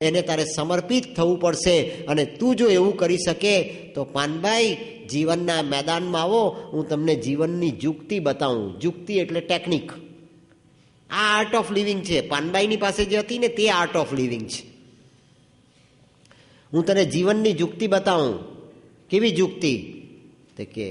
એને તારે સમર્પિત થવું પડશે. અને તું જો એવું કરી શકે તો પાનભાઈ જીવનના મેદાનમાં આવો, હું તમને જીવનની જુક્તિ બતાવું. જુક્તિ એટલે ટેકનિક. આ આર્ટ ઓફ લિવિંગ છે. પાનભાઈની પાસે જે હતી ને તે આર્ટ ઓફ લિવિંગ છે. હું તને જીવનની જુક્તિ બતાવું. કેવી જુક્તિ? તો કે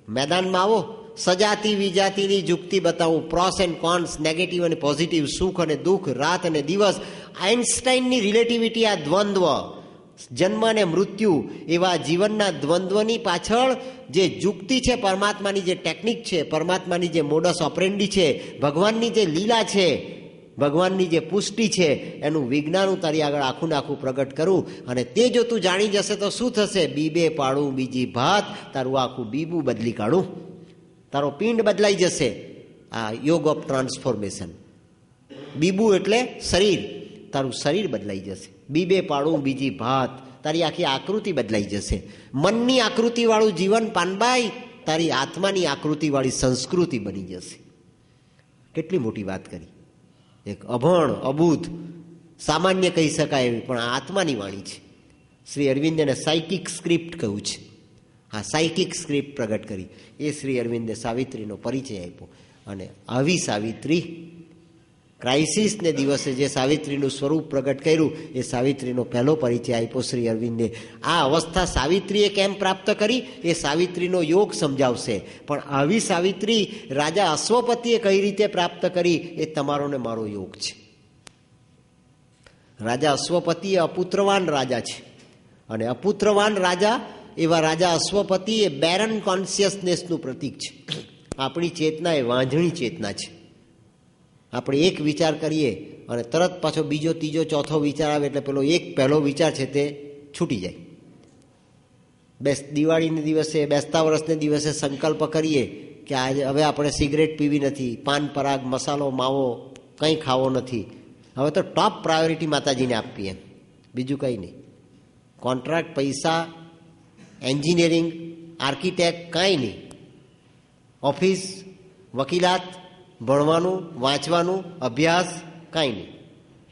મેદાનમાં આવો, સજાતી વિજાતીની જુક્તિ બતાવું. પ્રોસ એન્ડ કોન્સ, નેગેટિવ અને પોઝિટિવ, સુખ અને દુઃખ, રાત અને દિવસ, આઇન્સ્ટાઈનની રિલેટિવિટી, આ દ્વંદ્વ, જન્મ અને મૃત્યુ, એવા જીવનના દ્વંદ્વની પાછળ જે જુક્તિ છે, પરમાત્માની જે ટેકનિક છે, પરમાત્માની જે મોડસ ઓપરેન્ડી છે, ભગવાનની જે લીલા છે, ભગવાનની જે પુષ્ટિ છે, એનું વિજ્ઞાન હું તારી આગળ આખું ને આખું પ્રગટ કરું. અને તે જો તું જાણી જશે તો શું થશે? બીબે પાડું બીજી ભાત, તારું આખું બીબું બદલી કાઢું. તારો પિંડ બદલાઈ જશે. આ યોગ ઓફ ટ્રાન્સફોર્મેશન. બીબુ એટલે શરીર, તારું શરીર બદલાઈ જશે. બીબે પાડું બીજી ભાત, તારી આખી આકૃતિ બદલાઈ જશે. મનની આકૃતિવાળું જીવન પાનભાઈ તારી આત્માની આકૃતિવાળી સંસ્કૃતિ બની જશે. કેટલી મોટી વાત કરી. એક અભણ, અબૂધ, સામાન્ય કહી શકાય એવી પણ આત્માની વાણી છે. શ્રી અરવિંદ એને સાયકિક સ્ક્રિપ્ટ કહ્યું છે. હા, સાયકિક સ્ક્રિપ્ટ પ્રગટ કરી. એ શ્રી અરવિંદે સાવિત્રીનો પરિચય આપ્યો. અને આવી સાવિત્રી, ક્રાઇસિસને દિવસે જે સાવિત્રીનું સ્વરૂપ પ્રગટ કર્યું, એ સાવિત્રીનો પહેલો પરિચય આપ્યો શ્રી અરવિંદે. આ અવસ્થા સાવિત્રીએ કેમ પ્રાપ્ત કરી એ સાવિત્રીનો યોગ સમજાવશે. પણ આવી સાવિત્રી રાજા અશ્વપતિએ કઈ રીતે પ્રાપ્ત કરી એ તમારો ને મારો યોગ છે. રાજા અશ્વપતિ એ અપુત્રવાન રાજા છે. અને અપુત્રવાન રાજા, એવા રાજા અશ્વપતિ એ બેરન કોન્શિયસનેસનું પ્રતીક છે. આપણી ચેતના એ વાંઝણી ચેતના છે. આપણે એક વિચાર કરીએ અને તરત પાછો બીજો, ત્રીજો, ચોથો વિચાર આવે એટલે પહેલો વિચાર છે તે છૂટી જાય. દિવાળીને દિવસે, બેસતા વર્ષને દિવસે સંકલ્પ કરીએ કે આજે હવે આપણે સિગરેટ પીવી નથી, પાન પરાગ, મસાલો, માવો કંઈ ખાવો નથી. હવે તો ટોપ પ્રાયોરિટી માતાજીને આપીએ, બીજું કંઈ નહીં. કોન્ટ્રાક્ટ, પૈસા, એન્જિનિયરિંગ, આર્કિટેક્ટ કાંઈ નહીં. ઓફિસ, વકીલાત, ભણવાનું, વાંચવાનું, અભ્યાસ કાંઈ નહીં.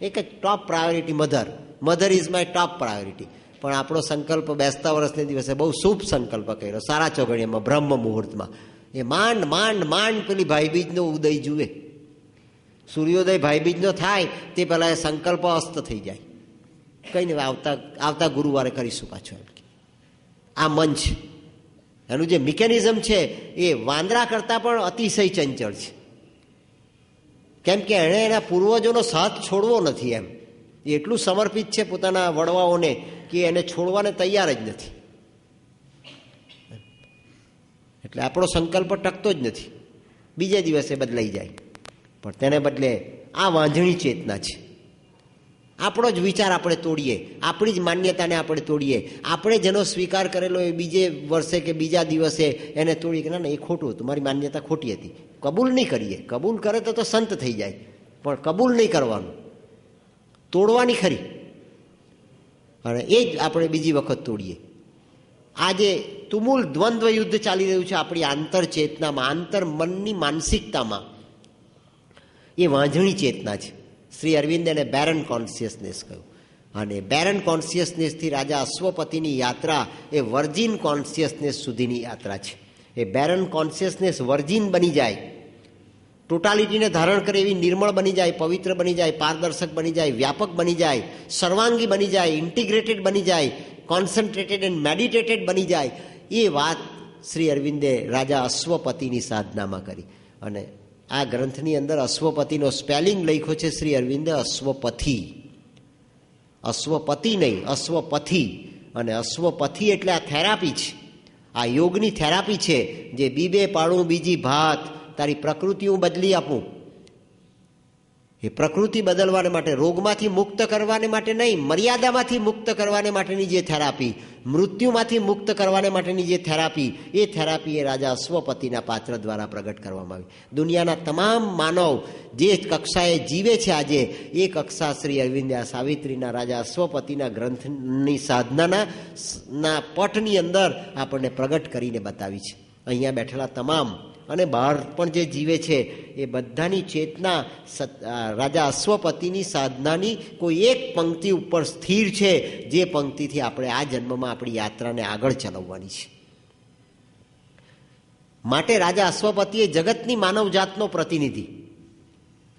એક જ top priority mother is my top priority. પણ આપણો સંકલ્પ બેસતા વર્ષને દિવસે બહુ શુભ સંકલ્પ કર્યો, સારા ચોઘડિયામાં, બ્રહ્મ મુહૂર્તમાં. એ માંડ માંડ માંડ પેલી ભાઈબીજનો ઉદય જુએ. સૂર્યોદય ભાઈબીજનો થાય તે પહેલાં એ સંકલ્પ અસ્ત થઈ જાય. કંઈ નહીં, આવતા ગુરુવારે કરીશું પાછું. એમ આ મન છે, એનું જે મિકેનિઝમ છે એ વાંદરા કરતાં પણ અતિશય ચંચળ છે. કેમ કે એણે એના પૂર્વજોનો સાથ છોડવો નથી. એમ એ એટલું સમર્પિત છે પોતાના વડવાઓને કે એને છોડવાને તૈયાર જ નથી. એટલે આપણો સંકલ્પ ટકતો જ નથી, બીજે દિવસે બદલાઈ જાય. પણ તેને બદલે આ વાંઝણી ચેતના છે. આપણો જ વિચાર આપણે તોડીએ, આપણી જ માન્યતાને આપણે તોડીએ. આપણે જેનો સ્વીકાર કરેલો એ બીજે વર્ષે કે બીજા દિવસે એને તોડીએ કે ના, એ ખોટું હતું, મારી માન્યતા ખોટી હતી. કબૂલ નહીં કરીએ. કબૂલ કરે તો સંત થઈ જાય, પણ કબૂલ નહીં કરવાનું, તોડવાની ખરી. અને એ જ આપણે બીજી વખત તોડીએ. આજે તુમુલ દ્વંદ્વ યુદ્ધ ચાલી રહ્યું છે આપણી આંતર ચેતનામાં, આંતર મનની માનસિકતામાં. એ વાંઝણી ચેતના છે. શ્રી અરવિંદ એને બેરન કોન્શિયસનેસ કહ્યું. અને બેરન કોન્શિયસનેસથી રાજા અશ્વપતિની યાત્રા એ વર્જિન કોન્શિયસનેસ સુધીની યાત્રા છે. એ બેરન કોન્શિયસનેસ વર્જિન બની જાય, ટોટાલિટીને ધારણ કરે એવી નિર્મળ બની જાય, પવિત્ર બની જાય, પારદર્શક બની જાય, વ્યાપક બની જાય, સર્વાંગી બની જાય, ઇન્ટિગ્રેટેડ બની જાય, કોન્સન્ટ્રેટેડ એન્ડ મેડિટેટેડ બની જાય. એ વાત શ્રી અરવિંદે રાજા અશ્વપતિની સાધનામાં કરી. અને આ ગ્રંથની અંદર અશ્વપતિનો સ્પેલિંગ લખ્યો છે શ્રી અરવિંદે અશ્વપથી. અશ્વપતિ નહીં, અશ્વપથી. અને અશ્વપથી એટલે આ થેરાપી છે, આ યોગની થેરાપી છે. જે બીબે પાડું બીજી ભાત, તારી પ્રકૃતિ હું બદલી આપું. એ પ્રકૃતિ બદલવાને માટે, રોગમાંથી મુક્ત કરવાને માટે નહીં, મર્યાદામાંથી મુક્ત કરવાને માટેની જે થેરાપી, મૃત્યુમાંથી મુક્ત કરવાને માટેની જે થેરાપી, એ થેરાપી એ રાજા અશ્વપતિના પાત્ર દ્વારા પ્રગટ કરવામાં આવી. દુનિયાના તમામ માનવ જે કક્ષાએ જીવે છે આજે, એ કક્ષા શ્રી અરવિંદે આ સાવિત્રીના રાજા અશ્વપતિના ગ્રંથની સાધનાના પટની અંદર આપણને પ્રગટ કરીને બતાવી છે. અહીંયા બેઠેલા તમામ અને બહાર પણ જે જીવે છે એ બધાની ચેતના રાજા અશ્વપતિની સાધનાની કોઈ એક પંક્તિ ઉપર સ્થિર છે, જે પંક્તિથી આપણે આ જન્મમાં આપણી યાત્રાને આગળ ચલાવવાની છે. માટે રાજા અશ્વપતિ એ જગતની માનવજાતનો પ્રતિનિધિ,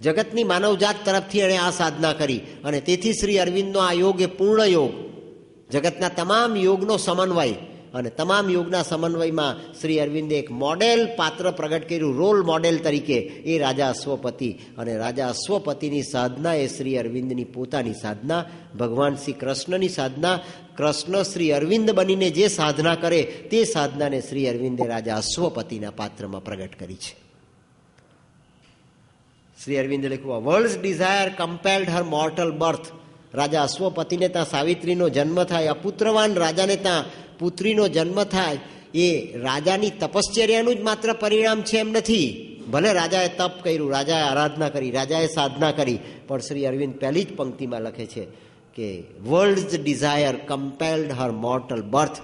જગતની માનવજાત તરફથી એણે આ સાધના કરી અને તેથી શ્રી અરવિંદનો આ યોગ એ પૂર્ણ યોગ, જગતના તમામ યોગનો સમન્વય, અને તમામ યોગના સમન્વયમાં શ્રી અરવિંદે એક મોડેલ પાત્ર પ્રગટ કર્યું, રોલ મોડેલ તરીકે, એ રાજા અશ્વપતિ. અને રાજા અશ્વપતિની સાધના એ શ્રી અરવિંદની પોતાની સાધના, ભગવાન શ્રી કૃષ્ણની સાધના. કૃષ્ણ શ્રી અરવિંદ બનીને જે સાધના કરે તે સાધનાને શ્રી અરવિંદે રાજા અશ્વપતિના પાત્રમાં પ્રગટ કરી છે. શ્રી અરવિંદે લખ્યું, વર્લ્ડ્સ ડિઝાયર કમ્પેલ્ડ હર મોર્ટલ બર્થ. રાજા અશ્વપતિને ત્યાં સાવિત્રીનો જન્મ થાય, અપુત્રવાન રાજાને ત્યાં પુત્રીનો જન્મ થાય, એ રાજાની તપશ્ચર્યાનું જ માત્ર પરિણામ છે એમ નથી. ભલે રાજાએ તપ કર્યું, રાજાએ આરાધના કરી, રાજાએ સાધના કરી, પણ શ્રી અરવિંદ પહેલી જ પંક્તિમાં લખે છે કે વર્લ્ડ્સ ડિઝાયર કમ્પેલ્ડ હર મોર્ટલ બર્થ.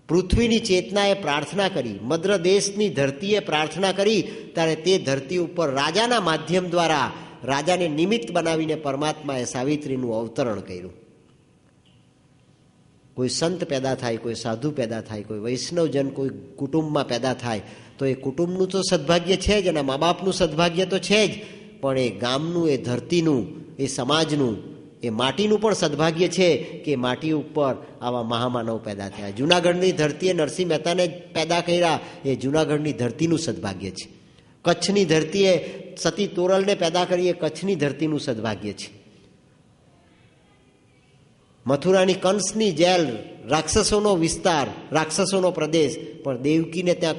પૃથ્વીની ચેતનાએ પ્રાર્થના કરી, મદ્ર દેશની ધરતીએ પ્રાર્થના કરી, ત્યારે તે ધરતી ઉપર રાજાના માધ્યમ દ્વારા, રાજાને નિમિત્ત બનાવીને પરમાત્માએ સાવિત્રીનું અવતરણ કર્યું. કોઈ સંત પેદા થાય, કોઈ સાધુ પેદા થાય, કોઈ વૈષ્ણવજન કોઈ કુટુંબમાં પેદા થાય, તો એ કુટુંબનું તો સદભાગ્ય છે જ, એના મા બાપનું સદભાગ્ય તો છે જ, પણ એ ગામનું, એ ધરતીનું, એ સમાજનું, એ માટીનું પણ સદભાગ્ય છે કે માટી ઉપર આવા મહામાનવ પેદા થયા. જૂનાગઢની ધરતીએ નરસિંહ મહેતાને પેદા કર્યા, એ જૂનાગઢની ધરતીનું સદભાગ્ય છે. કચ્છની ધરતીએ સતી તોરલને પેદા કરી, એ કચ્છની ધરતીનું સદભાગ્ય છે. મથુરાની કંસની જેલ, રાક્ષસોનો વિસ્તાર, રાક્ષસોનો પ્રદેશ, પણ દેવકીને ત્યાં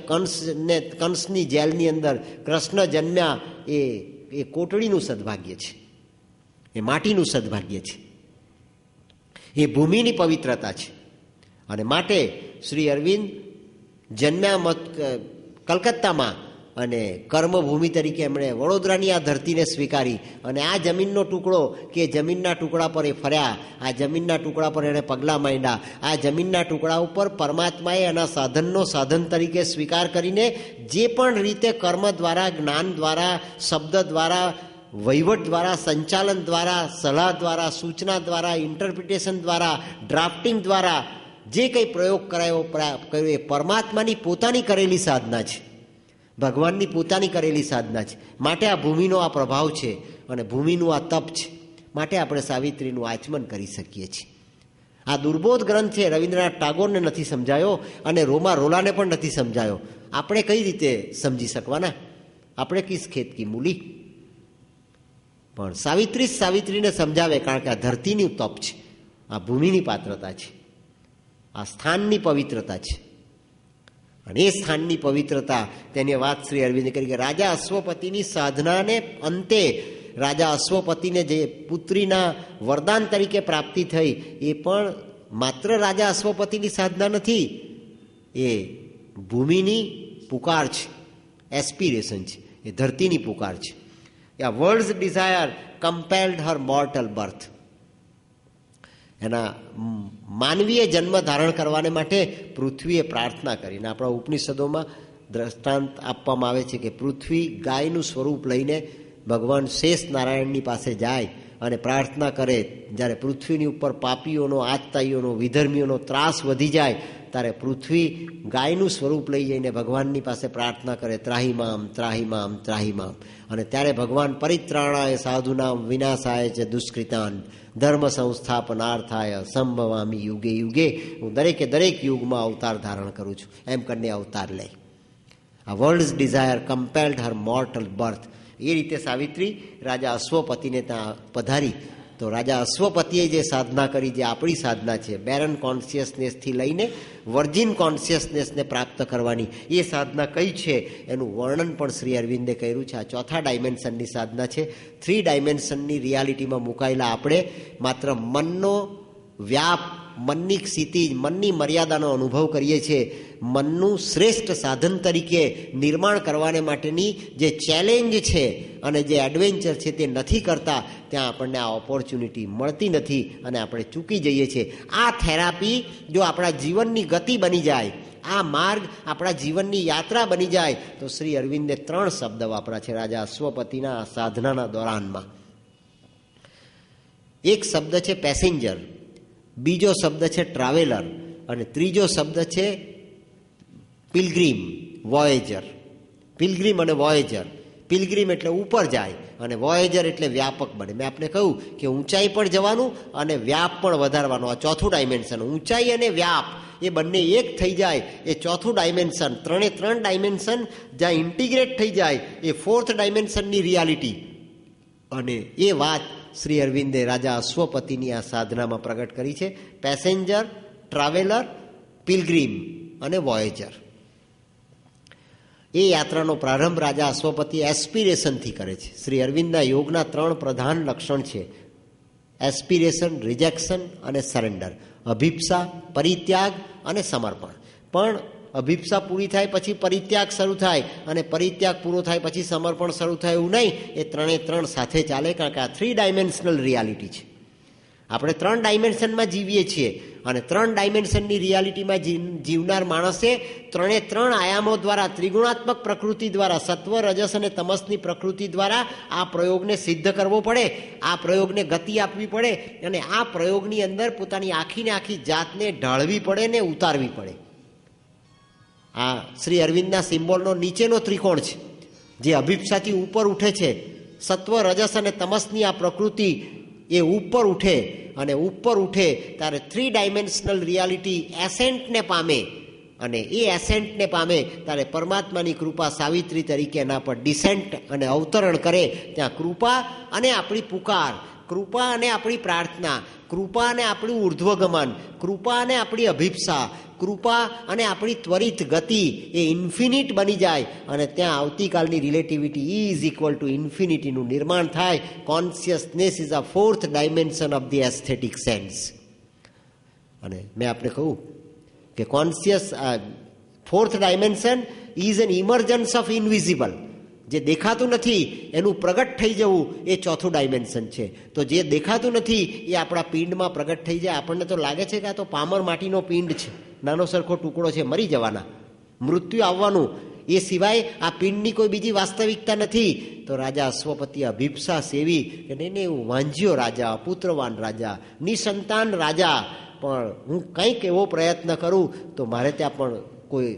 કંસની જેલની અંદર કૃષ્ણ જન્મ્યા, એ કોટડીનું સદભાગ્ય છે, એ માટીનું સદભાગ્ય છે, એ ભૂમિની પવિત્રતા છે. અને માટે શ્રી અરવિંદ જન્મ્યા કલકત્તામાં, અને કર્મભૂમિ તરીકે એમણે વડોદરાની આ ધરતીને સ્વીકારી, અને આ જમીનનો ટુકડો કે જમીનના ટુકડા પર એ ફર્યા, આ જમીનના ટુકડા પર એણે પગલાં માંડ્યા, આ જમીનના ટુકડા ઉપર પરમાત્માએ એના સાધનનો સાધન તરીકે સ્વીકાર કરીને જે પણ રીતે કર્મ દ્વારા, જ્ઞાન દ્વારા, શબ્દ દ્વારા, વહીવટ દ્વારા, સંચાલન દ્વારા, સલાહ દ્વારા, સૂચના દ્વારા, ઇન્ટરપ્રિટેશન દ્વારા, ડ્રાફ્ટિંગ દ્વારા જે કંઈ પ્રયોગ કર્યો એ પરમાત્માની પોતાની કરેલી સાધના છે, ભગવાનની પોતાની કરેલી સાધના છે. માટે આ ભૂમિનો આ પ્રભાવ છે અને ભૂમિનું આ તપ છે. માટે આપણે સાવિત્રીનું આચમન કરી શકીએ છીએ. આ દુર્બોધ ગ્રંથ છે, રવિન્દ્રનાથ ટાગોરને નથી સમજાયો અને રોમા રોલાને પણ નથી સમજાયો. આપણે કઈ રીતે સમજી શકવાના? આપણે કિસ ખેત કી મૂલી. પણ સાવિત્રીને સમજાવે, કારણ કે આ ધરતીનું તપ છે, આ ભૂમિની પાત્રતા છે, આ સ્થાનની પવિત્રતા છે. અને એ સ્થાનની પવિત્રતા, તેની વાત શ્રી અરવિંદે કરી કે રાજા અશ્વપતિની સાધનાને અંતે રાજા અશ્વપતિને જે પુત્રીના વરદાન તરીકે પ્રાપ્તિ થઈ, એ પણ માત્ર રાજા અશ્વપતિની સાધના નથી, એ ભૂમિની પુકાર છે, એસ્પિરેશન છે, એ ધરતીની પુકાર છે. આ વર્લ્ડ્સ ડિઝાયર કમ્પેલ્ડ હર મોર્ટલ બર્થ. એના માનવીય જન્મ ધારણ કરવાને માટે પૃથ્વીએ પ્રાર્થના કરીને, આપણા ઉપનિષદોમાં દ્રષ્ટાંત આપવામાં આવે છે કે પૃથ્વી ગાયનું સ્વરૂપ લઈને ભગવાન શેષ નારાયણની પાસે જાય અને પ્રાર્થના કરે. જ્યારે પૃથ્વીની ઉપર પાપીઓનો, આતતાઈઓનો, વિધર્મીઓનો ત્રાસ વધી જાય, ત્યારે પૃથ્વી ગાયનું સ્વરૂપ લઈ જઈને ભગવાનની પાસે પ્રાર્થના કરે, ત્રાહિમામ ત્રાહિમામ ત્રાહિમામ. અને ત્યારે ભગવાન પરિત્રાણાય સાધુનામ વિનાશાય છે દુષ્કૃતાન ધર્મ સંસ્થાપનાર્થાય સંભવામી યુગે યુગે. હું દરેકે દરેક યુગમાં અવતાર ધારણ કરું છું, એમ કરીને અવતાર લે. આ વર્લ્ડ્સ ડિઝાયર કમ્પેલ્ડ હર મોર્ટલ બર્થ. એ રીતે સાવિત્રી રાજા અશ્વપતિને ત્યાં પધારી. તો રાજા અશ્વપતિએ જે સાધના કરી, જે આપણી સાધના છે, બેરન કોન્શિયસનેસથી લઈને વર્જિન કોન્શિયસનેસને પ્રાપ્ત કરવાની, એ સાધના કઈ છે એનું વર્ણન પણ શ્રી અરવિંદે કર્યું છે. આ ચોથા ડાયમેન્શનની સાધના છે. 3 ડાયમેન્શનની રિયાલિટીમાં મુકાયેલા આપણે માત્ર મનનો વ્યાપ, મનની સ્થિતિ, મનની મર્યાદાનો અનુભવ કરીએ છીએ. મનનું શ્રેષ્ઠ સાધન તરીકે નિર્માણ કરવાને માટેની જે ચેલેન્જ છે અને જે એડવેન્ચર છે તે નથી કરતા, ત્યાં આપણને આ ઓપોર્ચ્યુનિટી મળતી નથી અને આપણે ચૂકી જઈએ છીએ. આ થેરાપી જો આપણા જીવનની ગતિ બની જાય, આ માર્ગ આપણા જીવનની યાત્રા બની જાય. તો શ્રી અરવિંદે 3 શબ્દ વાપરા છે રાજા અશ્વપતિના સાધનાના દોરાનમાં. એક શબ્દ છે પેસેન્જર, બીજો શબ્દ છે ટ્રાવેલર અને ત્રીજો શબ્દ છે પિલગ્રીમ, વોયેજર. પિલગ્રીમ અને વોયેજર. પિલગ્રીમ એટલે ઉપર જાય અને વોયેજર એટલે વ્યાપક બને. મેં આપને કહ્યું કે ઊંચાઈ પણ જવાનું અને વ્યાપ પણ વધારવાનો. આ ચોથું ડાયમેન્શન. ઊંચાઈ અને વ્યાપ એ બંને એક થઈ જાય એ ચોથું ડાયમેન્શન. 3 ડાયમેન્શન જ્યાં ઇન્ટિગ્રેટ થઈ જાય એ 4th ડાયમેન્શનની રિયાલિટી. અને એ વાત શ્રી અરવિંદે રાજા અશ્વપતિની આ સાધનામાં પ્રગટ કરી છે. પેસેન્જર, ટ્રાવેલર, પિલગ્રીમ અને વોયેજર. એ યાત્રાનો પ્રારંભ રાજા અશ્વપતિ એસ્પિરેશનથી કરે છે. શ્રી અરવિંદના યોગના 3 પ્રધાન લક્ષણ છે: એસ્પિરેશન, રિજેક્શન અને સરેન્ડર. અભિપ્સા, પરિત્યાગ અને સમર્પણ. પણ અભિપ્સા પૂરી થાય પછી પરિત્યાગ શરૂ થાય અને પરિત્યાગ પૂરો થાય પછી સમર્પણ શરૂ થાય એવું નહીં. એ 3 સાથે ચાલે, કારણ કે આ 3 ડાયમેન્શનલ રિયાલિટી છે. આપણે 3 ડાયમેન્શનમાં જીવીએ છીએ અને 3 ડાયમેન્શનની રિયાલિટીમાં જીવનાર માણસે 3 આયામો દ્વારા, ત્રિગુણાત્મક પ્રકૃતિ દ્વારા, સત્વ, રજસ અને તમસની પ્રકૃતિ દ્વારા આ પ્રયોગને સિદ્ધ કરવો પડે, આ પ્રયોગને ગતિ આપવી પડે અને આ પ્રયોગની અંદર પોતાની આખીને આખી જાતને ઢાળવી પડે ને ઉતારવી પડે. આ શ્રી અરવિંદના સિમ્બોલનો નીચેનો ત્રિકોણ છે જે અભિપ્સાથી ઉપર ઉઠે છે. સત્વ, રજસ અને તમસની આ પ્રકૃતિ એ ઉપર ઉઠે અને ઉપર ઉઠે ત્યારે 3 ડાયમેન્શનલ રિયાલિટી એસેન્ટને પામે અને એ એસેન્ટને પામે ત્યારે પરમાત્માની કૃપા સાવિત્રી તરીકે એના પર ડિસેન્ટ અને અવતરણ કરે. ત્યાં કૃપા અને આપણી પુકાર, કૃપા અને આપણી પ્રાર્થના, કૃપા અને આપણું ઉર્ધ્વગમન, કૃપા અને આપણી અભિપ્સા, કૃપા અને આપણી ત્વરિત ગતિ એ ઇન્ફિનિટ બની જાય અને ત્યાં આવતીકાલની રિલેટિવિટી ઇઝ ઇક્વલ ટુ ઇન્ફિનિટીનું નિર્માણ થાય. Consciousness is a 4th dimension of the aesthetic sense. અને મેં આપણે કહ્યું કે conscious 4th dimension is an emergence of invisible. જે દેખાતું નથી એનું પ્રગટ થઈ જવું એ 4થું ડાયમેન્શન છે. તો જે દેખાતું નથી એ આપણા પિંડમાં પ્રગટ થઈ જાય. આપણને તો લાગે છે કે આ તો પામર માટીનો પિંડ છે, નાનો સરખો ટુકડો છે, મરી જવાના, મૃત્યુ આવવાનું, એ સિવાય આ પિંડની કોઈ બીજી વાસ્તવિકતા નથી. તો રાજા અશ્વપતિ અભિપ્સા સેવી કે નહીં, હું વાંજ્યો રાજા, પુત્રવાન રાજા, નિસંતાન રાજા, પણ હું કંઈક એવો પ્રયત્ન કરું તો મારે ત્યાં પણ કોઈ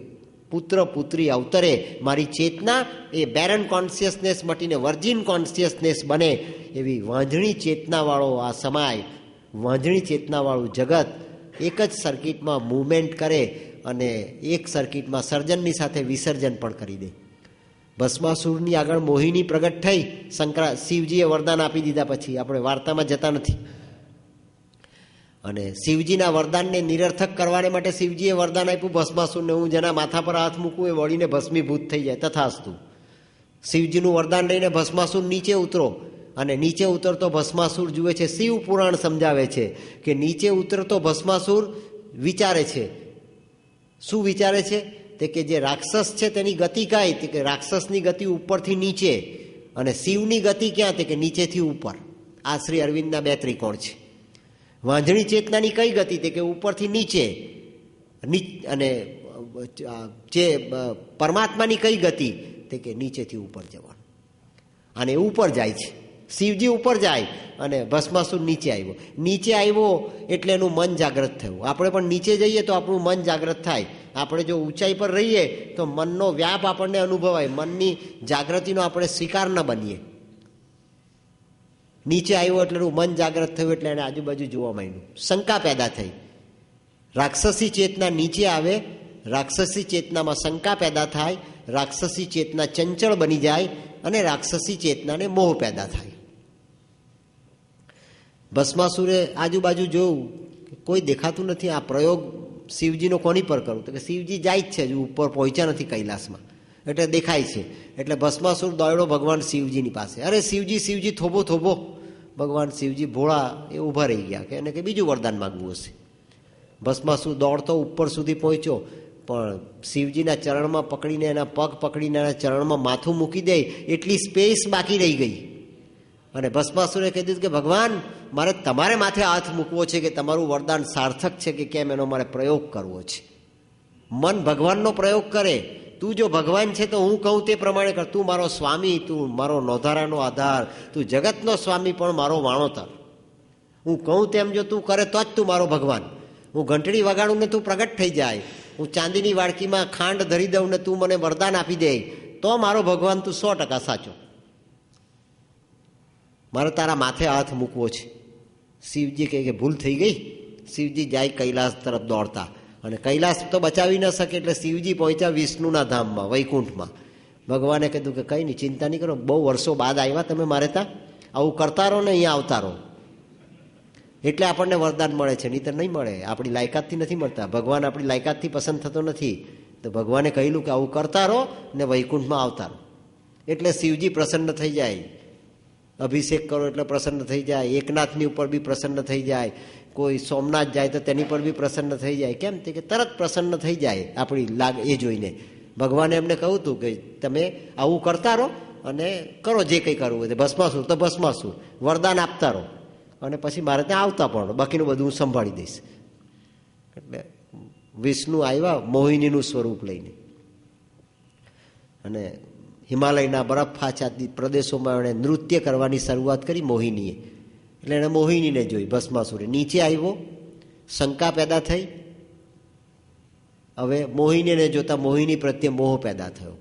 પુત્ર પુત્રી અવતરે, મારી ચેતના એ બેરન કોન્શિયસનેસ મટીને વર્જિન કોન્શિયસનેસ બને. એવી વાંઝણી ચેતનાવાળો આ સમાય, વાંઝણી ચેતનાવાળું જગત એક જ સર્કિટમાં મૂવમેન્ટ કરે અને એક સર્કિટમાં સર્જનની સાથે વિસર્જન પણ કરી દે. ભસ્માસુરની આગળ મોહિની પ્રગટ થઈ, શિવજીએ વરદાન આપી દીધા પછી આપણે વાર્તામાં જતા નથી. અને શિવજીના વરદાનને નિરર્થક કરવાને માટે શિવજીએ વરદાન આપ્યું ભસ્માસુરને, હું જેના માથા પર હાથ મૂકું એ વળીને ભસ્મીભૂત થઈ જાય. તથાસ્તુ. શિવજીનું વરદાન લઈને ભસ્માસુર નીચે ઉતરો અને નીચે ઉતરતો ભસ્માસુર જુએ છે. શિવ પુરાણ સમજાવે છે કે નીચે ઉતરતો ભસ્માસુર વિચારે છે. શું વિચારે છે? તે કે જે રાક્ષસ છે તેની ગતિ કાંઈ? તે કે રાક્ષસની ગતિ ઉપરથી નીચે અને શિવની ગતિ ક્યાં? તે કે નીચેથી ઉપર. આ શ્રી અરવિંદના 2 ત્રિકોણ છે. વાંઝણી ચેતનાની કઈ ગતિ? તે કે ઉપરથી નીચે. અને જે પરમાત્માની કઈ ગતિ? તે કે નીચેથી ઉપર જવાનું. અને ઉપર જાય છે. શિવજી ઉપર જાય અને ભસ્માસુર નીચે આવ્યો. નીચે આવ્યો એટલે એનું મન જાગૃત થયું. આપણે પણ નીચે જઈએ તો આપણું મન જાગૃત થાય. આપણે જો ઊંચાઈ પર રહીએ તો મનનો વ્યાપ આપણને અનુભવાય, મનની જાગૃતિનો આપણે સ્વીકાર ન બનીએ. નીચે આવ્યો એટલે એનું મન જાગૃત થયું એટલે એને આજુબાજુ જોવા માંડ્યું. શંકા પેદા થઈ. રાક્ષસી ચેતના નીચે આવે, રાક્ષસી ચેતનામાં શંકા પેદા થાય, રાક્ષસી ચેતના ચંચળ બની જાય અને રાક્ષસી ચેતનાને મોહ પેદા થાય. ભસ્માસુરે આજુબાજુ જોયું, કોઈ દેખાતું નથી. આ પ્રયોગ શિવજીનો કોની પર કરું? તો કે શિવજી જાય જ છે, હજુ ઉપર પહોંચ્યા નથી કૈલાસમાં, એટલે દેખાય છે. એટલે ભસ્માસુર દોડ્યો ભગવાન શિવજીની પાસે. અરે શિવજી, શિવજી, થોભો થોભો. ભગવાન શિવજી ભોળા એ ઊભા રહી ગયા કે એને કે બીજું વરદાન માગવું હશે. ભસ્માસુર દોડતો ઉપર સુધી પહોંચ્યો, પણ શિવજીના ચરણમાં પકડીને, એના પગ પકડીને એના ચરણમાં માથું મૂકી દે એટલી સ્પેસ બાકી રહી ગઈ. અને ભસ્માસુરે કહી દીધું કે ભગવાન, મારે તમારે માથે હાથ મૂકવો છે કે તમારું વરદાન સાર્થક છે કે કેમ, એનો મારે પ્રયોગ કરવો છે. મન ભગવાનનો પ્રયોગ કરે. તું જો ભગવાન છે તો હું કહું તે પ્રમાણે કર. તું મારો સ્વામી, તું મારો નોધારાનો આધાર, તું જગતનો સ્વામી પણ મારો વાણોતર. હું કહું તેમ જો તું કરે તો જ તું મારો ભગવાન. હું ઘંટડી વગાડું ને તું પ્રગટ થઈ જાય, હું ચાંદીની વાડકીમાં ખાંડ ધરી દઉં ને તું મને વરદાન આપી દે, તો મારો ભગવાન તું 100% સાચો. મારે તારા માથે હાથ મૂકવો છે. શિવજી કહે કે ભૂલ થઈ ગઈ. શિવજી જાય કૈલાસ તરફ દોડતા, અને કૈલાસ તો બચાવી ન શકે એટલે શિવજી પહોંચ્યા વિષ્ણુના ધામમાં, વૈકુંઠમાં. ભગવાને કીધું કે કંઈ નહીં, ચિંતા નહીં કરો, બહુ વર્ષો બાદ આવ્યા તમે મારે ત્યાં, આવું કરતા રહો ને અહીંયા આવતા રહો એટલે આપણને વરદાન મળે છે, નહીં તો નહીં મળે. આપણી લાયકાતથી નથી મળતા. ભગવાન આપણી લાયકાતથી પસંદ થતો નથી. તો ભગવાને કહેલું કે આવું કરતા રહો ને વૈકુંઠમાં આવતા રહો એટલે શિવજી પ્રસન્ન થઈ જાય. અભિષેક કરો એટલે પ્રસન્ન થઈ જાય. એકનાથની ઉપર બી પ્રસન્ન થઈ જાય. કોઈ સોમનાથ જાય તો તેની પર બી પ્રસન્ન થઈ જાય. કેમ તે કે તરત પ્રસન્ન થઈ જાય આપણી લાગ એ જોઈને. ભગવાને એમને કહ્યું હતું કે તમે આવું કરતા રહો અને કરો જે કંઈ કરવું હોય, ભસ્માસુર તો ભસ્માસુર, વરદાન આપતા રહો અને પછી મારે ત્યાં આવતા પણ, બાકીનું બધું હું સંભાળી દઈશ. એટલે વિષ્ણુ આવ્યા મોહિનીનું સ્વરૂપ લઈને, અને હિમાલયના બરફાચ્છાદિત પ્રદેશોમાં એણે નૃત્ય કરવાની શરૂઆત કરી મોહિનીએ. એટલે એણે મોહિનીને જોઈ. ભસ્માસુરે નીચે આવ્યો, શંકા પેદા થઈ. હવે મોહિનીને જોતા મોહિની પ્રત્યે મોહ પેદા થયો.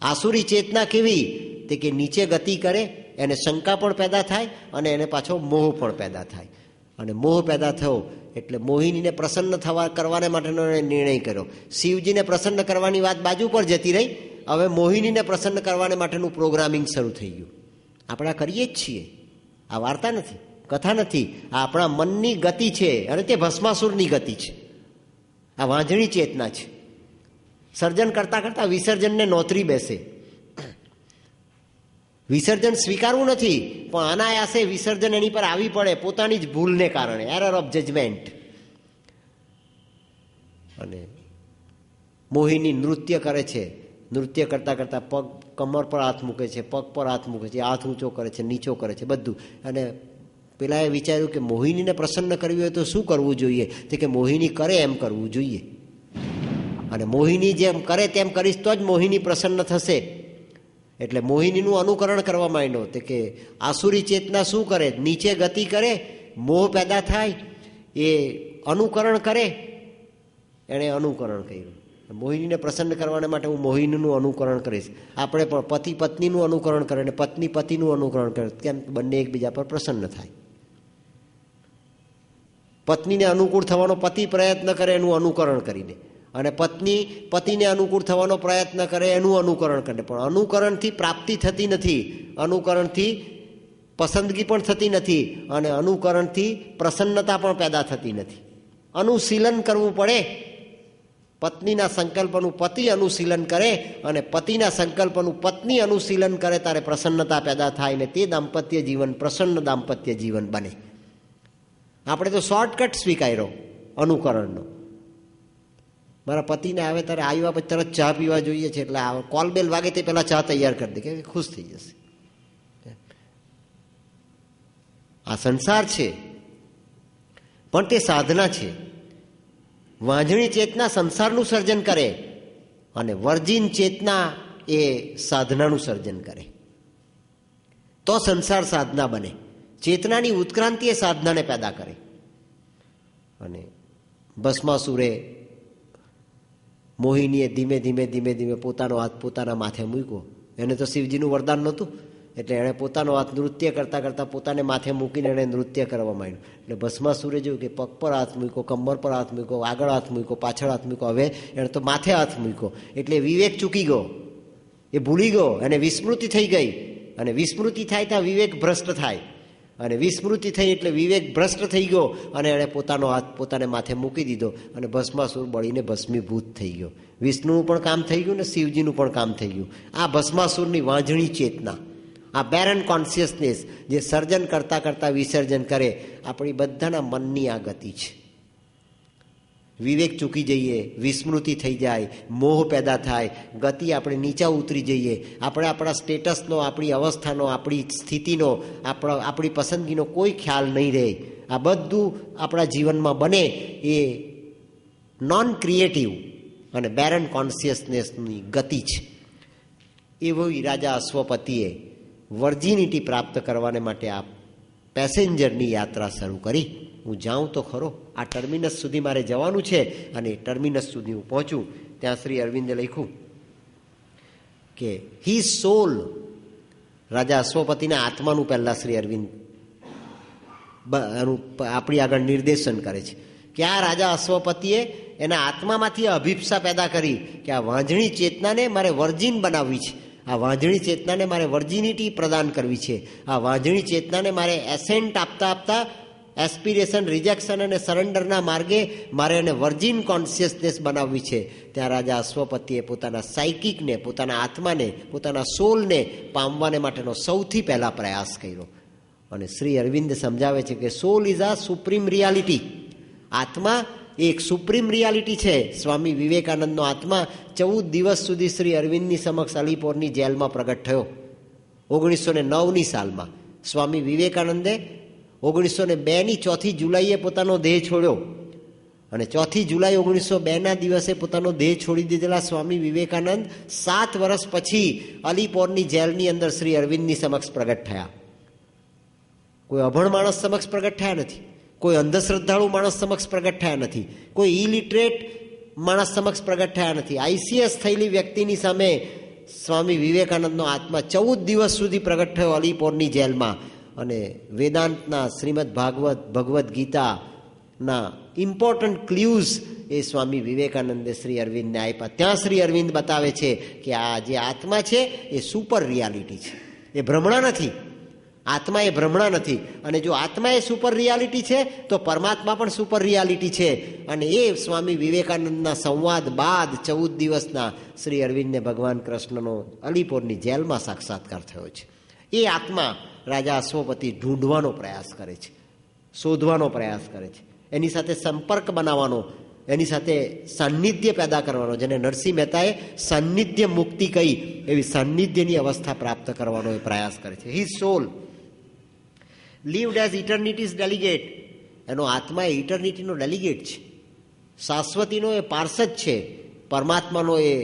આસુરી ચેતના કેવી તે કે નીચે ગતિ કરે, એને શંકા પણ પેદા થાય અને એને પાછો મોહ પણ પેદા થાય. અને મોહ પેદા થયો એટલે મોહિનીને પ્રસન્ન થવા કરવાને માટેનો નિર્ણય કર્યો. શિવજીને પ્રસન્ન કરવાની વાત બાજુ પર જતી રહી. હવે મોહિનીને પ્રસન્ન કરવાને માટેનું પ્રોગ્રામિંગ શરૂ થઈ ગયું. આપણે કરીએ જ છીએ. આ વાર્તા નથી, કથા નથી, આ આપણા મનની ગતિ છે, અને તે ભસ્માસુરની ગતિ છે. આ વાંઝણી ચેતના છે. સર્જન કરતાં કરતાં વિસર્જનને નોતરી બેસે. વિસર્જન સ્વીકારવું નથી, પણ અનાયાસે વિસર્જન એની પર આવી પડે પોતાની જ ભૂલને કારણે, એરર ઓફ જજમેન્ટ. અને મોહિની નૃત્ય કરે છે. નૃત્ય કરતાં કરતાં પગ કમર પર હાથ મૂકે છે, પગ પર હાથ મૂકે છે, હાથ ઊંચો કરે છે, નીચો કરે છે, બધું. અને પેલાએ વિચાર્યું કે મોહિનીને પ્રસન્ન કરવી હોય તો શું કરવું જોઈએ? તો કે મોહિની કરે એમ કરવું જોઈએ. અને મોહિની જેમ કરે તેમ કરીશ તો જ મોહિની પ્રસન્ન થશે. એટલે મોહિનીનું અનુકરણ કરવા માંડ્યો. તે કે આસુરી ચેતના શું કરે? નીચે ગતિ કરે, મોહ પેદા થાય, એ અનુકરણ કરે. એણે અનુકરણ કર્યું. મોહિનીને પ્રસન્ન કરવા માટે હું મોહિનીનું અનુકરણ કરીશ. આપણે પણ પતિ પત્નીનું અનુકરણ કરે ને પત્ની પતિનું અનુકરણ કરે, કેમ? બંને એકબીજા પર પ્રસન્ન થાય. પત્નીને અનુકૂળ થવાનો પતિ પ્રયત્ન કરે એનું અનુકરણ કરીને, અને પત્ની પતિને અનુકૂળ થવાનો પ્રયત્ન કરે એનું અનુકરણ કરે. પણ અનુકરણથી પ્રાપ્તિ થતી નથી, અનુકરણથી પસંદગી પણ થતી નથી, અને અનુકરણથી પ્રસન્નતા પણ પેદા થતી નથી. અનુશીલન કરવું પડે. પત્નીના સંકલ્પનું પતિ અનુશીલન કરે અને પતિના સંકલ્પનું પત્ની અનુશીલન કરે, ત્યારે પ્રસન્નતા પેદા થાય ને તે દાંપત્ય જીવન પ્રસન્ન દાંપત્ય જીવન બને. આપણે તો શોર્ટકટ સ્વીકાર્યો અનુકરણનો. મારા પતિને આવે ત્યારે આવ્યા પછી તરત ચા પીવા જોઈએ છે, એટલે કોલ બેલ વાગે તે પહેલાં ચા તૈયાર કરી દે કે ખુશ થઈ જશે. આ સંસાર છે, પણ તે સાધના છે. વાંઝણી ચેતના સંસારનું સર્જન કરે અને વર્જિન ચેતના એ સાધનાનું સર્જન કરે, તો સંસાર સાધના બને. ચેતનાની ઉત્ક્રાંતિ એ સાધનાને પેદા કરે. અને ભસ્માસુરે મોહિનીએ ધીમે ધીમે ધીમે ધીમે પોતાનો હાથ પોતાના માથે મૂક્યો. એને તો શિવજીનું વરદાન નહોતું, એટલે એણે પોતાનો હાથ નૃત્ય કરતાં કરતાં પોતાને માથે મૂકીને એણે નૃત્ય કરવા માંડ્યું. એટલે ભસ્માસુરે જોયું કે પગ પર હાથ મૂક્યો, કમર પર હાથ મૂક્યો, આગળ હાથ મૂક્યો, પાછળ હાથ મૂક્યો, હવે એણે તો માથે હાથ મૂક્યો. એટલે વિવેક ચૂકી ગયો, એ ભૂલી ગયો, એને વિસ્મૃતિ થઈ ગઈ. અને વિસ્મૃતિ થાય ત્યાં વિવેક ભ્રષ્ટ થાય, અને વિસ્મૃતિ થઈ એટલે વિવેક ભ્રષ્ટ થઈ ગયો, અને એણે પોતાનો હાથ પોતાને માથે મૂકી દીધો, અને ભસ્માસુર બળીને ભસ્મીભૂત થઈ ગયો. વિષ્ણુનું પણ કામ થઈ ગયું ને શિવજીનું પણ કામ થઈ ગયું. આ ભસ્માસુરની વાંઝણી ચેતના, આ બેરન કોન્શિયસનેસ જે સર્જન કરતાં કરતાં વિસર્જન કરે, આપણી બધાના મનની આ ગતિ છે. વિવેક ચૂકી જઈએ, વિસ્મૃતિ થઈ જાય, મોહ પેદા થાય, ગતિ આપણે નીચા ઉતરી જઈએ, આપણે આપણા સ્ટેટસનો, આપણી અવસ્થાનો, આપણી સ્થિતિનો, આપણી પસંદગીનો કોઈ ખ્યાલ નહીં રહે. આ બધું આપણા જીવનમાં બને એ નોન ક્રિએટિવ અને બેરન કોન્શિયસનેસની ગતિ છે. એવી રાજા અશ્વપતિએ વર્જિનિટી પ્રાપ્ત કરવાને માટે આ પેસેન્જરની યાત્રા શરૂ કરી. હું જાઉં તો ખરો, આ ટર્મિનસ સુધી મારે જવાનું છે અને ટર્મિનસ સુધી હું પહોંચું. ત્યાં શ્રી અરવિંદે લખ્યું કે હી સોલ, રાજા અશ્વપતિના આત્માનું પહેલાં શ્રી અરવિંદ આપણી આગળ નિર્દેશન કરે છે કે આ રાજા અશ્વપતિએ એના આત્મામાંથી અભિપ્સા પેદા કરી કે આ વાંઝણી ચેતનાને મારે વર્જિન બનાવવી છે, આ વાંઝણી ચેતનાને મારે વર્જિનિટી પ્રદાન કરવી છે, આ વાંઝણી ચેતનાને મારે એસેન્ટ આપતા આપતા એસ્પિરેશન, રિજેક્શન અને સરેન્ડરના માર્ગે મારે એને વર્જિન કોન્શિયસનેસ બનાવવી છે. ત્યાં રાજા અશ્વપતિએ પોતાના સાયકિકને, પોતાના આત્માને, પોતાના સોલને પામવાને માટેનો સૌથી પહેલા પ્રયાસ કર્યો. અને શ્રી અરવિંદ સમજાવે છે કે સોલ ઇઝ આ સુપ્રીમ રિયાલિટી. આત્મા એક સુપ્રીમ રિયાલિટી છે. સ્વામી વિવેકાનંદનો આત્મા 14 દિવસ સુધી શ્રી અરવિંદની સમક્ષ અલીપોરની જેલમાં પ્રગટ થયો. 1909ની સાલમાં સ્વામી વિવેકાનંદે 1902ની 4 જુલાઈએ પોતાનો દેહ છોડ્યો અને 4 જુલાઈ 1902ના દિવસે પોતાનો દેહ છોડી દીધેલા સ્વામી વિવેકાનંદ 7 વર્ષ પછી અલીપોરની જેલની અંદર શ્રી અરવિંદની સમક્ષ પ્રગટ થયા. કોઈ અભણ માણસ સમક્ષ પ્રગટ થયા નથી, કોઈ અંધશ્રદ્ધાળુ માણસ સમક્ષ પ્રગટ થયા નથી, કોઈ ઇલિટરેટ માણસ સમક્ષ પ્રગટ થયા નથી. આઈસીએસ થયેલી વ્યક્તિની સામે સ્વામી વિવેકાનંદનો આત્મા 14 દિવસ સુધી પ્રગટ થયો અલીપોરની જેલમાં. અને વેદાંતના, શ્રીમદ ભગવદ્ ગીતાના ઇમ્પોર્ટન્ટ ક્લ્યુઝ એ સ્વામી વિવેકાનંદે શ્રી અરવિંદને આપ્યા. ત્યાં શ્રી અરવિંદ બતાવે છે કે આ જે આત્મા છે એ સુપર રિયાલિટી છે, એ ભ્રમણા નથી. આત્મા એ ભ્રમણા નથી. અને જો આત્મા એ સુપર રિયાલિટી છે તો પરમાત્મા પણ સુપર રિયાલિટી છે. અને એ સ્વામી વિવેકાનંદના સંવાદ બાદ 14 દિવસના શ્રી અરવિંદને ભગવાન કૃષ્ણનો અલીપોરની જેલમાં સાક્ષાત્કાર થયો છે. એ આત્મા રાજા અશ્વપતિ ઢૂંઢવાનો પ્રયાસ કરે છે, શોધવાનો પ્રયાસ કરે છે, એની સાથે સંપર્ક બનાવવાનો, એની સાથે સાન્નિધ્ય પેદા કરવાનો, જેને નરસિંહ મહેતાએ સાન્નિધ્ય મુક્તિ કહી એવી સાન્નિધ્યની અવસ્થા પ્રાપ્ત કરવાનો એ પ્રયાસ કરે છે. હિઝ સોલ lived as eternity's delegate. એનો આત્મા એ ઇટર્નિટીનો ડેલિગેટ છે, શાશ્વતીનો એ પાર્ષદ છે, પરમાત્માનો એ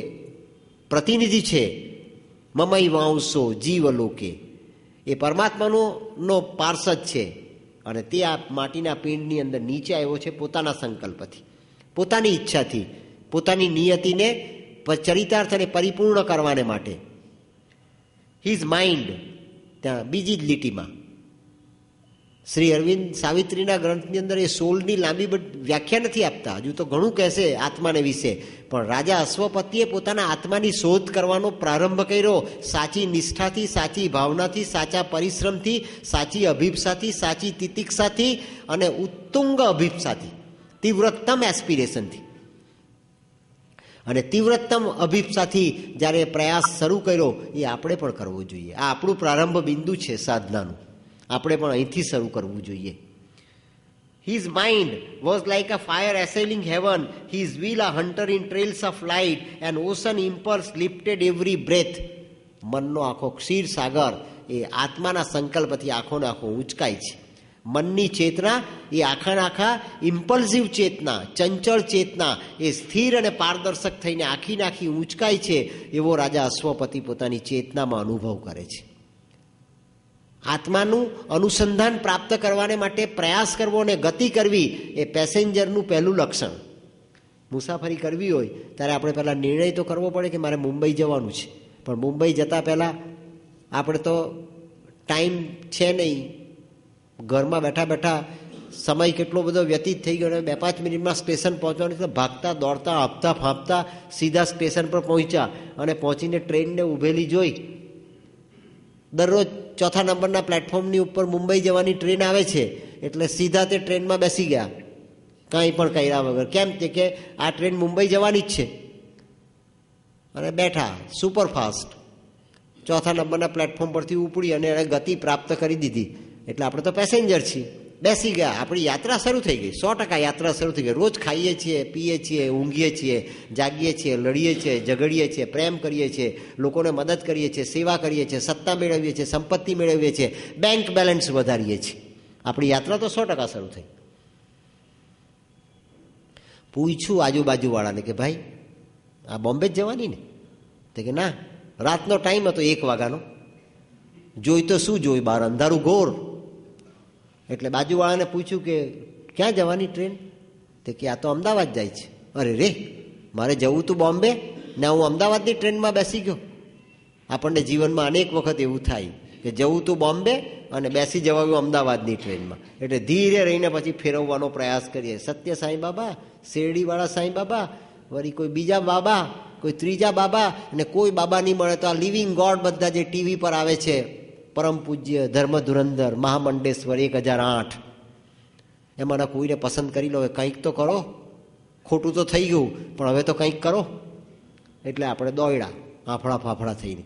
પ્રતિનિધિ છે. મમઈ વાંસો જીવલોકે, એ પરમાત્માનો પાર્ષદ છે. અને તે આ માટીના પિંડની અંદર નીચે આવ્યો છે પોતાના સંકલ્પથી, પોતાની ઈચ્છાથી, પોતાની નિયતિને ચરિતાર્થ અને પરિપૂર્ણ કરવાને માટે. હિઝ માઇન્ડ, ત્યાં બીજી જ લીટીમાં શ્રી અરવિંદ સાવિત્રીના ગ્રંથની અંદર એ સોલની લાંબી વ્યાખ્યા નથી આપતા, હજુ તો ઘણું કહેશે આત્માને વિશે. પણ રાજા અશ્વપતિએ પોતાના આત્માની શોધ કરવાનો પ્રારંભ કર્યો સાચી નિષ્ઠાથી, સાચી ભાવનાથી, સાચા પરિશ્રમથી, સાચી અભિપ્સાથી, સાચી તિતિક્ષાથી અને ઉત્તુંગ અભિપ્સાથી, તીવ્રતમ એસ્પિરેશનથી. અને તીવ્રતમ અભિપ્સાથી જ્યારે પ્રયાસ શરૂ કર્યો એ આપણે પણ કરવો જોઈએ. આ આપણું પ્રારંભ બિંદુ છે સાધનાનું, આપણે પણ અહીંથી શરૂ કરવું જોઈએ. His mind was like a fire assailing heaven, his will a hunter in trails of light, an ocean impulse lifted every breath. મનનો આખો ક્ષીર સાગર એ આત્માના સંકલ્પથી આખો ને આખો ઊંચકાય છે. મનની ચેતના એ આખા ઇમ્પલ્સિવ ચેતના, ચંચળ ચેતના એ સ્થિર અને પારદર્શક થઈને આખી ઊંચકાય છે. એવો રાજા અશ્વપતિ પોતાની ચેતનામાં અનુભવ કરે છે. આત્માનું અનુસંધાન પ્રાપ્ત કરવાને માટે પ્રયાસ કરવો અને ગતિ કરવી એ પેસેન્જરનું પહેલું લક્ષણ. મુસાફરી કરવી હોય ત્યારે આપણે પહેલાં નિર્ણય તો કરવો પડે કે મારે મુંબઈ જવાનું છે. પણ મુંબઈ જતાં પહેલાં આપણે તો ટાઈમ છે નહીં, ઘરમાં બેઠા બેઠા સમય કેટલો બધો વ્યતીત થઈ ગયો, 2-5 મિનિટમાં સ્ટેશન પહોંચવાનું છે. ભાગતા દોડતા હાંફતા ફાંફતા સીધા સ્ટેશન પર પહોંચ્યા અને પહોંચીને ટ્રેનને ઊભેલી જોઈ. દરરોજ 4થા નંબરના પ્લેટફોર્મની ઉપર મુંબઈ જવાની ટ્રેન આવે છે એટલે સીધા તે ટ્રેનમાં બેસી ગયા કાંઈ પણ કર્યા વગર. કેમ કે આ ટ્રેન મુંબઈ જવાની જ છે. અને બેઠા સુપરફાસ્ટ 4થા નંબરના પ્લેટફોર્મ પરથી ઉપડી અને એણે ગતિ પ્રાપ્ત કરી દીધી. એટલે આપણે તો પેસેન્જર છીએ, બેસી ગયા, આપણી યાત્રા શરૂ થઈ ગઈ. 100% યાત્રા શરૂ થઈ ગઈ. રોજ ખાઈએ છીએ, પીએ છીએ, ઊંઘીએ છીએ, જાગીએ છીએ, લડીએ છીએ, ઝઘડીએ છીએ, પ્રેમ કરીએ છીએ, લોકોને મદદ કરીએ છીએ, સેવા કરીએ છીએ, સત્તા મેળવીએ છીએ, સંપત્તિ મેળવીએ છીએ, બેંક બેલેન્સ વધારીએ છીએ. આપણી યાત્રા તો 100% શરૂ થઈ. પૂછ્યું આજુબાજુવાળાને કે ભાઈ આ બોમ્બે જ જવાની ને? તો કે ના, રાતનો ટાઈમ હતો 1 વાગ્યાનો. જોઈ તો શું જોઈ, બહાર અંધારું ઘોર. એટલે બાજુવાળાને પૂછ્યું કે ક્યાં જવાની ટ્રેન? તો કે આ તો અમદાવાદ જાય છે. અરે રે, મારે જવું તું બોમ્બે ને હું અમદાવાદની ટ્રેનમાં બેસી ગયો. આપણને જીવનમાં અનેક વખત એવું થાય કે જવું તું બોમ્બે અને બેસી જવાયું અમદાવાદની ટ્રેનમાં. એટલે ધીરે રહીને પછી ફેરવવાનો પ્રયાસ કરીએ. સત્ય સાંઈ બાબા, શેરડીવાળા સાંઈ બાબા, વળી કોઈ બીજા બાબા, કોઈ ત્રીજા બાબા, અને કોઈ બાબા નહીં મળે તો આ લિવિંગ ગોડ બધા જે ટીવી પર આવે છે, પરમ પૂજ્ય ધર્મ ધુરંધર મહામંડેશ્વર 1008, એમાંના કોઈને પસંદ કરી લો. કંઈક તો કરો, ખોટું તો થઈ ગયું પણ હવે તો કંઈક કરો. એટલે આપણે દોડ્યા આફડા ફાફડા થઈને.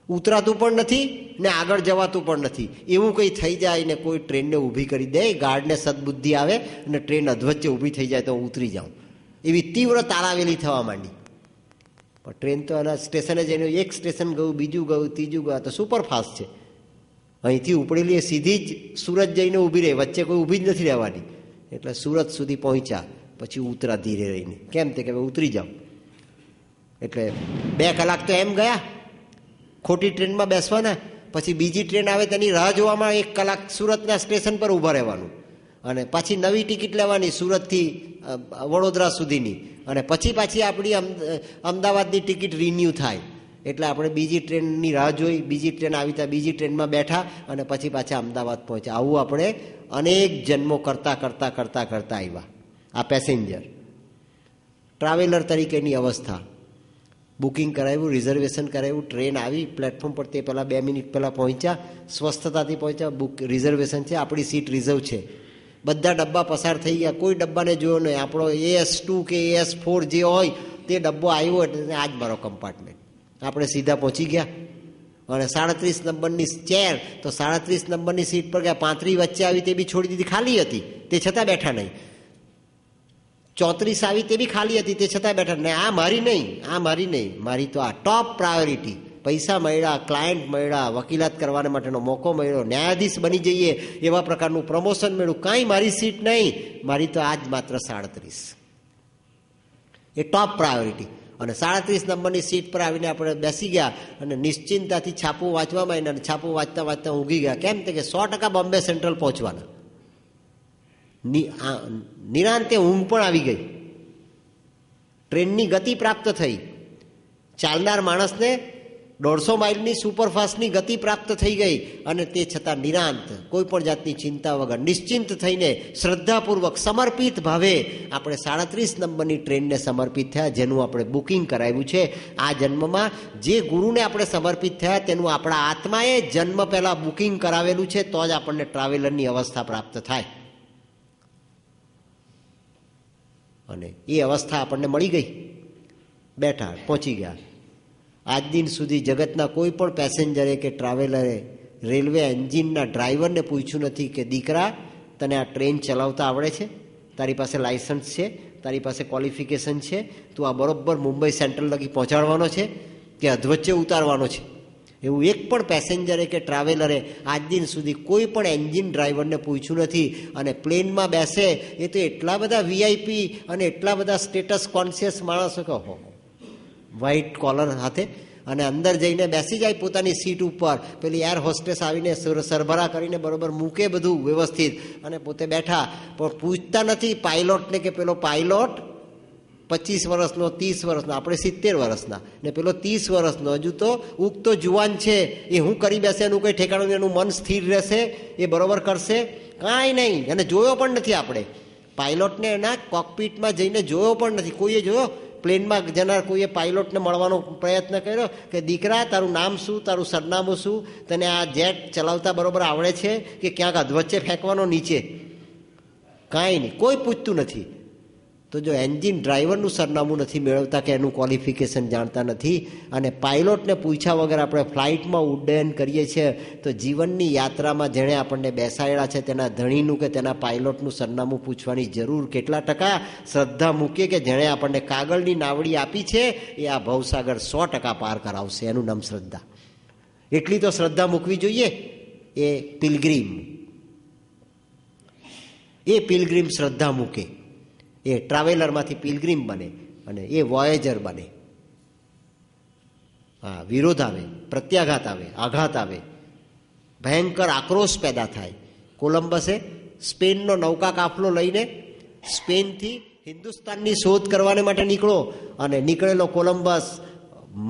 ઉતરાતું પણ નથી ને આગળ જવાતું પણ નથી. એવું કંઈ થઈ જાય ને કોઈ ટ્રેનને ઊભી કરી દે, ગાર્ડને સદબુદ્ધિ આવે અને ટ્રેન અધવચ્ચે ઊભી થઈ જાય તો હું ઉતરી જાઉં, એવી તીવ્ર તારાવેલી થવા માંડી. પણ ટ્રેન તો એના સ્ટેશને જઈને એક સ્ટેશન ગયું, બીજું ગયું, ત્રીજું ગયું. તો સુપરફાસ્ટ છે. અહીંથી ઉપડેલી એ સીધી જ સુરત જઈને ઊભી રહે, વચ્ચે કોઈ ઊભી જ નથી રહેવાની. એટલે સુરત સુધી પહોંચ્યા. પછી ઉતરા ધીરે રહીને. કેમ? તે કે ઉતરી જાઓ. એટલે 2 કલાક તો એમ ગયા ખોટી ટ્રેનમાં બેસવાના. પછી બીજી ટ્રેન આવે તેની રાહ જોવામાં 1 કલાક સુરતના સ્ટેશન પર ઊભા રહેવાનું. અને પાછી નવી ટિકિટ લેવાની સુરતથી વડોદરા સુધીની. અને પછી પાછી આપણી અમદાવાદની ટિકિટ રિન્યૂ થાય. એટલે આપણે બીજી ટ્રેનની રાહ જોઈ, બીજી ટ્રેન આવી ત્યાં બીજી ટ્રેનમાં બેઠા અને પછી પાછા અમદાવાદ પહોંચ્યા. આવું આપણે અનેક જન્મો કરતાં કરતાં કરતાં કરતાં આવ્યા. આ પેસેન્જર ટ્રાવેલર તરીકેની અવસ્થા. બુકિંગ કરાવ્યું, રિઝર્વેશન કરાવ્યું, ટ્રેન આવી પ્લેટફોર્મ પર, તે પહેલાં 2 મિનિટ પહેલાં પહોંચ્યા, સ્વસ્થતાથી પહોંચ્યા. રિઝર્વેશન છે, આપણી સીટ રિઝર્વ છે. બધા ડબ્બા પસાર થઈ ગયા, કોઈ ડબ્બાને જોયો નહીં. આપણો AS2 કે AS4 જે હોય તે ડબ્બો આવ્યો એટલે આ જ મારો કમ્પાર્ટમેન્ટ. આપણે સીધા પહોંચી ગયા. અને 37 નંબરની ચેર, તો 37 નંબરની સીટ પર ગયા. 35 વચ્ચે આવી તે બી છોડી દીધી, ખાલી હતી, તે છતાં બેઠા નહીં. 34 આવી તે બી ખાલી હતી, તે છતાં બેઠા નહીં. આ મારી નહીં, આ મારી નહીં, મારી તો આ ટોપ પ્રાયોરિટી. પૈસા મળ્યા, ક્લાયન્ટ મળ્યા, વકીલાત કરવા માટેનો મોકો મળ્યો, ન્યાયાધીશ બની જઈએ એવા પ્રકારનું પ્રમોશન મળ્યું. કાંઈ મારી સીટ નહીં, મારી તો આજ માત્ર 37. એ ટોપ પ્રાયોરિટી. અને 37 નંબરની સીટ પર આવીને આપણે બેસી ગયા અને નિશ્ચિંતાથી છાપું વાંચવા માંડ્યા. અને છાપું વાંચતા વાંચતા ઊંઘી ગયા. કેમ? કે 100% બોમ્બે સેન્ટ્રલ પહોંચવાના. નિરાંતે ઊંઘ પણ આવી ગઈ. ટ્રેનની ગતિ પ્રાપ્ત થઈ. ચાલનાર માણસને 150 માઇલની સુપરફાસ્ટની ગતિ પ્રાપ્ત થઈ ગઈ. અને તે છતાં નિરાંત, કોઈ પણ જાતની ચિંતા વગર, નિશ્ચિંત થઈને, શ્રદ્ધાપૂર્વક, સમર્પિત ભાવે આપણે 37 નંબરની ટ્રેનને સમર્પિત થયા, જેનું આપણે બુકિંગ કરાવ્યું છે. આ જન્મમાં જે ગુરુને આપણે સમર્પિત થયા તેનું આપણા આત્માએ જન્મ પહેલાં બુકિંગ કરાવેલું છે, તો જ આપણને ટ્રાવેલરની અવસ્થા પ્રાપ્ત થાય. અને એ અવસ્થા આપણને મળી ગઈ. બેઠા, પહોંચી ગયા. આજ દિન સુધી જગતના કોઈ પણ પેસેન્જરે કે ટ્રાવેલરે રેલવે એન્જિનના ડ્રાઈવરને પૂછ્યું નથી કે દીકરા, તને આ ટ્રેન ચલાવતા આવડે છે? તારી પાસે લાયસન્સ છે? તારી પાસે ક્વોલિફિકેશન છે? તું આ બરોબર મુંબઈ સેન્ટ્રલ લગી પહોંચાડવાનો છે કે અધવચ્ચે ઉતારવાનો છે? એવું એક પણ પેસેન્જરે કે ટ્રાવેલરે આજ દિન સુધી કોઈ પણ એન્જિન ડ્રાઈવરને પૂછ્યું નથી. અને પ્લેનમાં બેસે એ તો એટલા બધા VIP અને એટલા બધા સ્ટેટસ કોન્શિયસ માણસો કે વ્હાઇટ કોલર સાથે, અને અંદર જઈને બેસી જાય પોતાની સીટ ઉપર. પેલી એર હોસ્ટેસ આવીને સરભરા કરીને બરોબર મૂકે બધું વ્યવસ્થિત, અને પોતે બેઠા. પણ પૂછતા નથી પાયલોટને કે પેલો પાયલોટ 25 વર્ષનો, 30 વર્ષનો, આપણે 70 વર્ષના, ને પેલો 30 વર્ષનો, હજુ તો ઉગતો જુવાન છે, એ હું કરી બેસે એનું કંઈ ઠેકાણું, એનું મન સ્થિર રહેશે, એ બરોબર કરશે? કાંઈ નહીં. અને જોયો પણ નથી આપણે પાયલોટને. એના કોકપીટમાં જઈને જોયો પણ નથી. કોઈએ જોયો? પ્લેનમાં જનાર કોઈએ પાયલોટને મળવાનો પ્રયત્ન કર્યો કે દીકરા, તારું નામ શું, તારું સરનામું શું, તને આ જેટ ચલાવતા બરોબર આવડે છે કે ક્યાંક અધવચ્ચે ફેંકવાનો નીચે? કાંઈ નહીં, કોઈ પૂછતું નથી. તો જો એન્જિન ડ્રાઈવરનું સરનામું નથી મેળવતા કે એનું ક્વોલિફિકેશન જાણતા નથી, અને પાયલોટને પૂછ્યા વગર આપણે ફ્લાઇટમાં ઉડ્ડયન કરીએ છીએ, તો જીવનની યાત્રામાં જેણે આપણને બેસાડ્યા છે તેના ધણીનું કે તેના પાયલોટનું સરનામું પૂછવાની જરૂર કેટલા ટકા શ્રદ્ધા મૂકીએ કે જેણે આપણને કાગળની નાવડી આપી છે એ આ ભવસાગર 100% પાર કરાવશે. એનું નામ શ્રદ્ધા. એટલી તો શ્રદ્ધા મૂકવી જોઈએ. એ પિલગ્રીમ શ્રદ્ધા મૂકે, એ ટ્રાવેલરમાંથી પિલગ્રીમ બને અને એ વોયેજર બને. હા, વિરોધ આવે, પ્રત્યાઘાત આવે, આઘાત આવે, ભયંકર આક્રોશ પેદા થાય. કોલંબસે સ્પેનનો નૌકા કાફલો લઈને સ્પેનથી હિન્દુસ્તાનની શોધ કરવાને માટે અને નીકળેલો કોલંબસ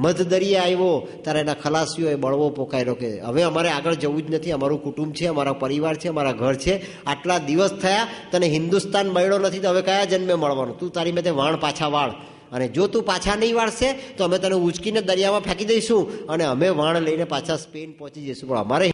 મધ દરિયા આવ્યો ત્યારે એના ખલાસીઓએ બળવો પોકાર્યો કે હવે અમારે આગળ જવું જ નથી, અમારું કુટુંબ છે, અમારા પરિવાર છે, અમારા ઘર છે, આટલા દિવસ થયા તને હિન્દુસ્તાન મળ્યો નથી તો હવે કયા જન્મે મળવાનું? તું તારી મેં વાણ પાછા વાળ, અને જો તું પાછા નહીં વાળશે તો અમે તને ઉચકીને દરિયામાં ફેંકી દઈશું અને અમે વાણ લઈને પાછા સ્પેન પહોંચી જઈશું, પણ અમારે